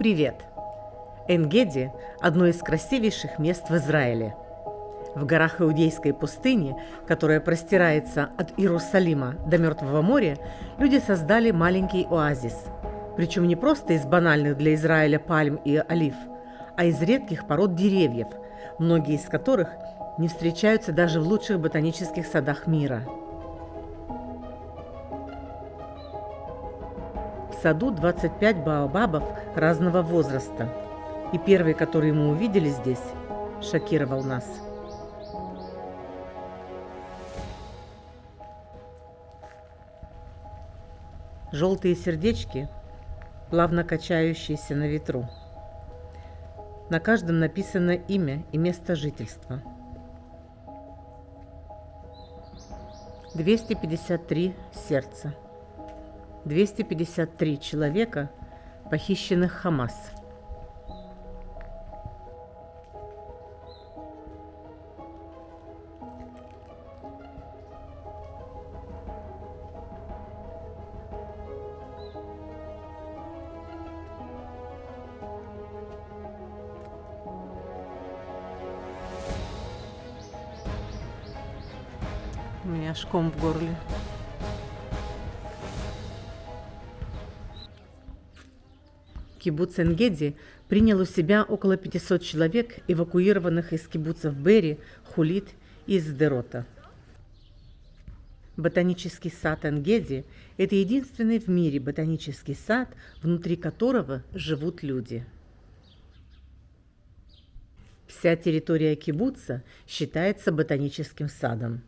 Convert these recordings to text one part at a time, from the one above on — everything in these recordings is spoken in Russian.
Привет! Эн-Геди – одно из красивейших мест в Израиле. В горах Иудейской пустыни, которая простирается от Иерусалима до Мертвого моря, люди создали маленький оазис. Причем не просто из банальных для Израиля пальм и олив, а из редких пород деревьев, многие из которых не встречаются даже в лучших ботанических садах мира. В саду 25 баобабов разного возраста. И первый, который мы увидели здесь, шокировал нас. Желтые сердечки, плавно качающиеся на ветру. На каждом написано имя и место жительства. 253 сердца. 253 человека, похищенных Хамас. У меня аж ком в горле. Кибуц Эн-Геди принял у себя около 500 человек, эвакуированных из кибуцев Бери, Хулит и Сдерота. Ботанический сад Эн-Геди – это единственный в мире ботанический сад, внутри которого живут люди. Вся территория кибуца считается ботаническим садом.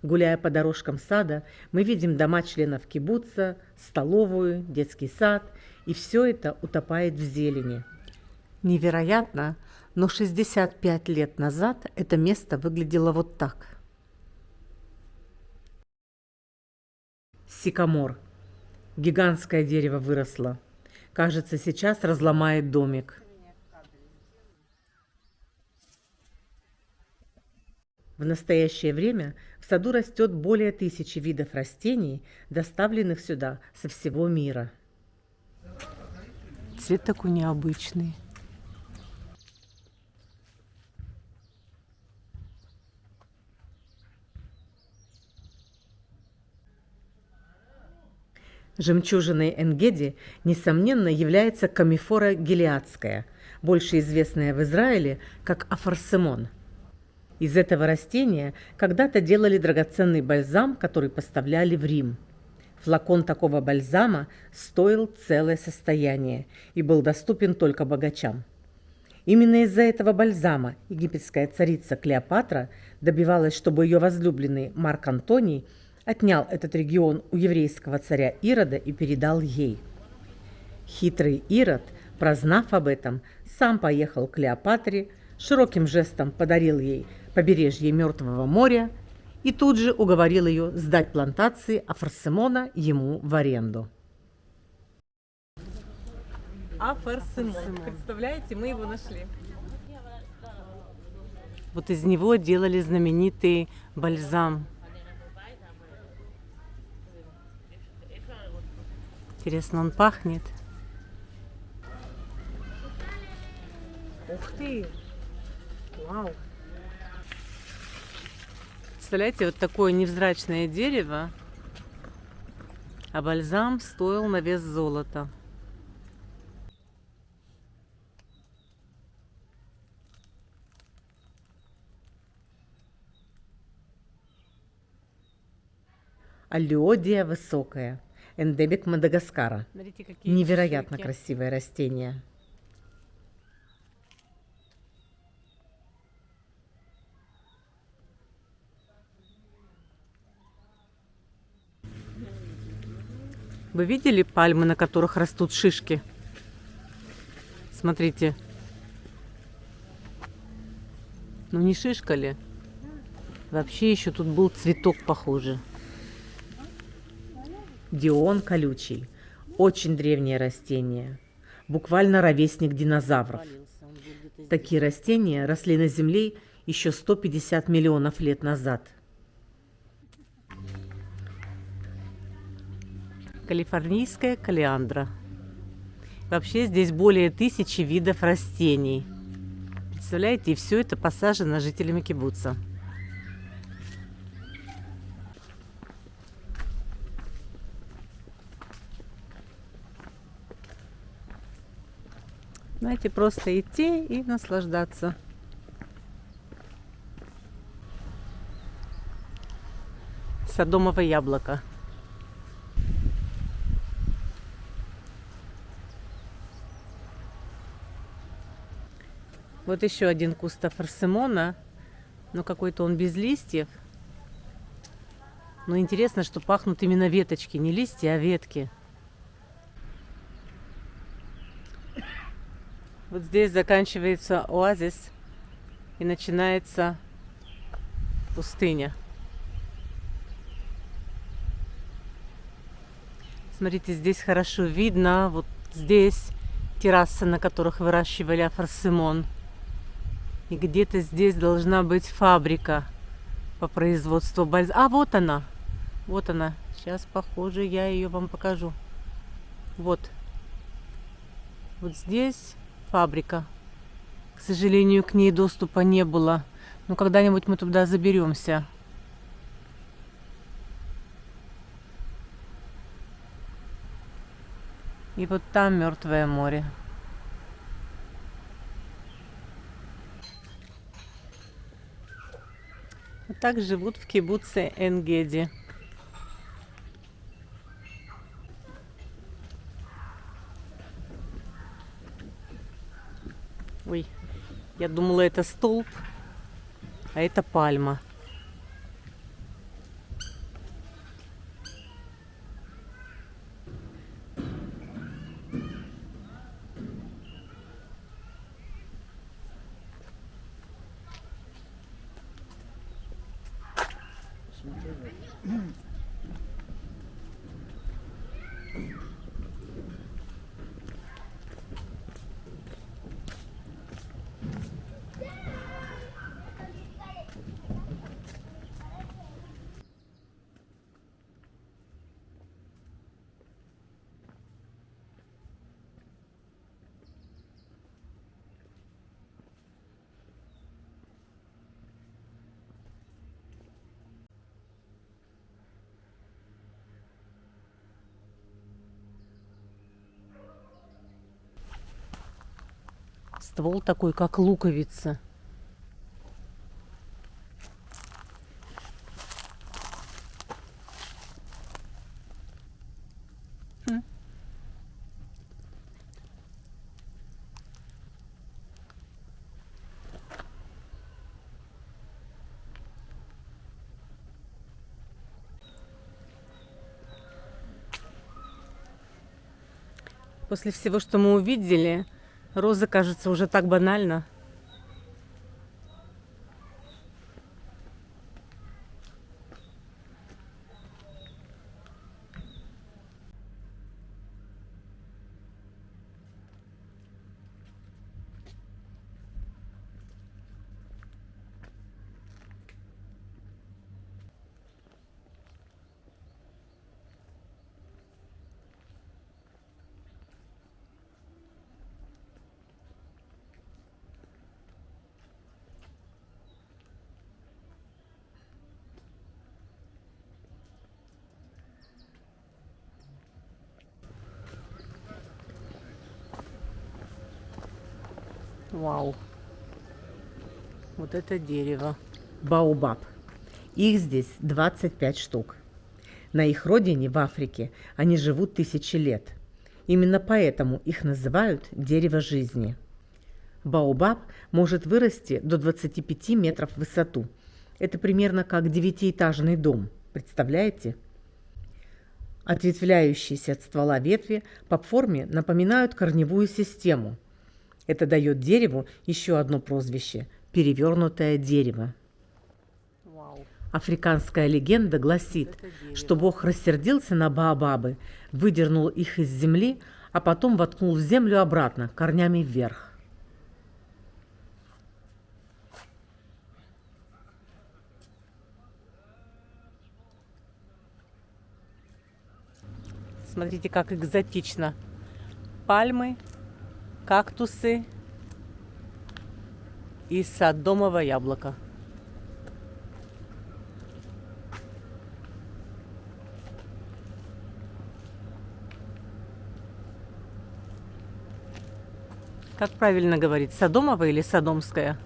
Гуляя по дорожкам сада, мы видим дома членов кибуца, столовую, детский сад, и все это утопает в зелени. Невероятно, но 65 лет назад это место выглядело вот так. Сикамор. Гигантское дерево выросло. Кажется, сейчас разломает домик. В настоящее время в саду растет более 1000 видов растений, доставленных сюда со всего мира. Цвет такой необычный. Жемчужиной Эн-Геди, несомненно, является камифора гилеадская, больше известная в Израиле как афорсемон. Из этого растения когда-то делали драгоценный бальзам, который поставляли в Рим. Флакон такого бальзама стоил целое состояние и был доступен только богачам. Именно из-за этого бальзама египетская царица Клеопатра добивалась, чтобы ее возлюбленный Марк Антоний отнял этот регион у еврейского царя Ирода и передал ей. Хитрый Ирод, прознав об этом, сам поехал к Клеопатре, широким жестом подарил ей побережье Мертвого моря и тут же уговорил ее сдать плантации афорсемона ему в аренду. Афорсемон. Представляете, мы его нашли. Вот из него делали знаменитый бальзам. Интересно, он пахнет? Ух ты! Вау! Представляете, вот такое невзрачное дерево, а бальзам стоил на вес золота. Аллиодия высокая, эндемик Мадагаскара. Смотрите, невероятно шишки. Красивое растение. Вы видели пальмы, на которых растут шишки? Смотрите. Ну не шишка ли? Вообще еще тут был цветок похожий. Дион колючий. Очень древнее растение. Буквально ровесник динозавров. Такие растения росли на Земле еще 150 миллионов лет назад. Калифорнийская колеандра. Вообще здесь более 1000 видов растений. Представляете, и все это посажено жителями кибуца. Знаете, просто идти и наслаждаться. Содомово яблоко. Вот еще один куст афорсемона, но какой-то он без листьев. Но интересно, что пахнут именно веточки, не листья, а ветки. Вот здесь заканчивается оазис и начинается пустыня. Смотрите, здесь хорошо видно. Вот здесь террасы, на которых выращивали афорсемон. И где-то здесь должна быть фабрика по производству бальзама. А, вот она. Вот она. Сейчас, похоже, я ее вам покажу. Вот. Вот здесь фабрика. К сожалению, к ней доступа не было. Но когда-нибудь мы туда заберемся. И вот там Мертвое море. Вот так живут в кибуце Эн-Геди. Ой, я думала, это столб, а это пальма. Ствол такой, как луковица. После всего, что мы увидели, роза кажется уже так банально. Вау. Вот это дерево. Баобаб. Их здесь 25 штук. На их родине, в Африке, они живут 1000 лет. Именно поэтому их называют дерево жизни. Баобаб может вырасти до 25 метров в высоту. Это примерно как 9-этажный дом. Представляете? Ответвляющиеся от ствола ветви по форме напоминают корневую систему. Это дает дереву еще одно прозвище – перевернутое дерево. Африканская легенда гласит, что Бог рассердился на баобабы, выдернул их из земли, а потом воткнул в землю обратно, корнями вверх. Смотрите, как экзотично. пальмы, кактусы и содомово яблоко. Как правильно говорить, содомово или содомская?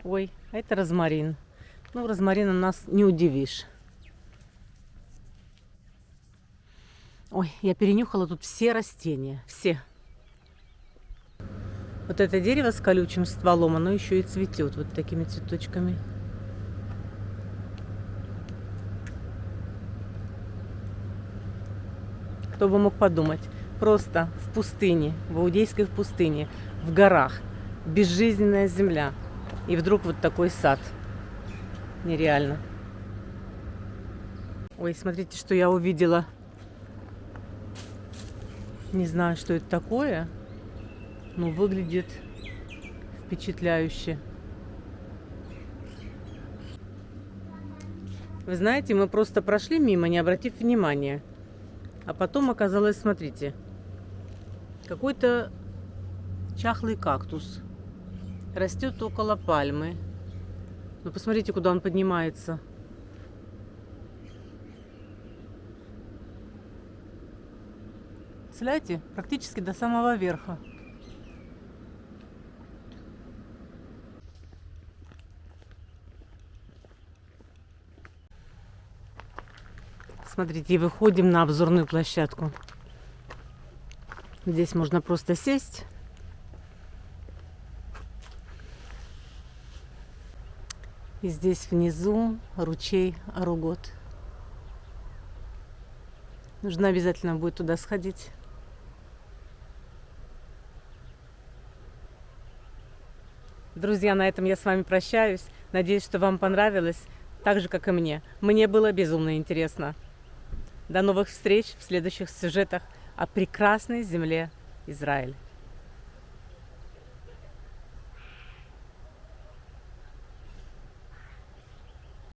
Ой, а это розмарин. Ну, розмарином нас не удивишь. Ой, я перенюхала тут все растения, все. Вот это дерево с колючим стволом, оно еще и цветет вот такими цветочками. Кто бы мог подумать, просто в пустыне, в Иудейской пустыне, в горах, безжизненная земля. И вдруг вот такой сад. Нереально. Ой, смотрите, что я увидела. Не знаю, что это такое, но выглядит впечатляюще. Вы знаете, мы просто прошли мимо, не обратив внимания. А потом оказалось, смотрите, какой-то чахлый кактус. Растет около пальмы. Ну, посмотрите, куда он поднимается. Представляете, практически до самого верха. Смотрите, выходим на обзорную площадку. Здесь можно просто сесть. И здесь внизу ручей Аругот. Нужно обязательно будет туда сходить. Друзья, на этом я с вами прощаюсь. Надеюсь, что вам понравилось, так же, как и мне. Мне было безумно интересно. До новых встреч в следующих сюжетах о прекрасной земле Израиль.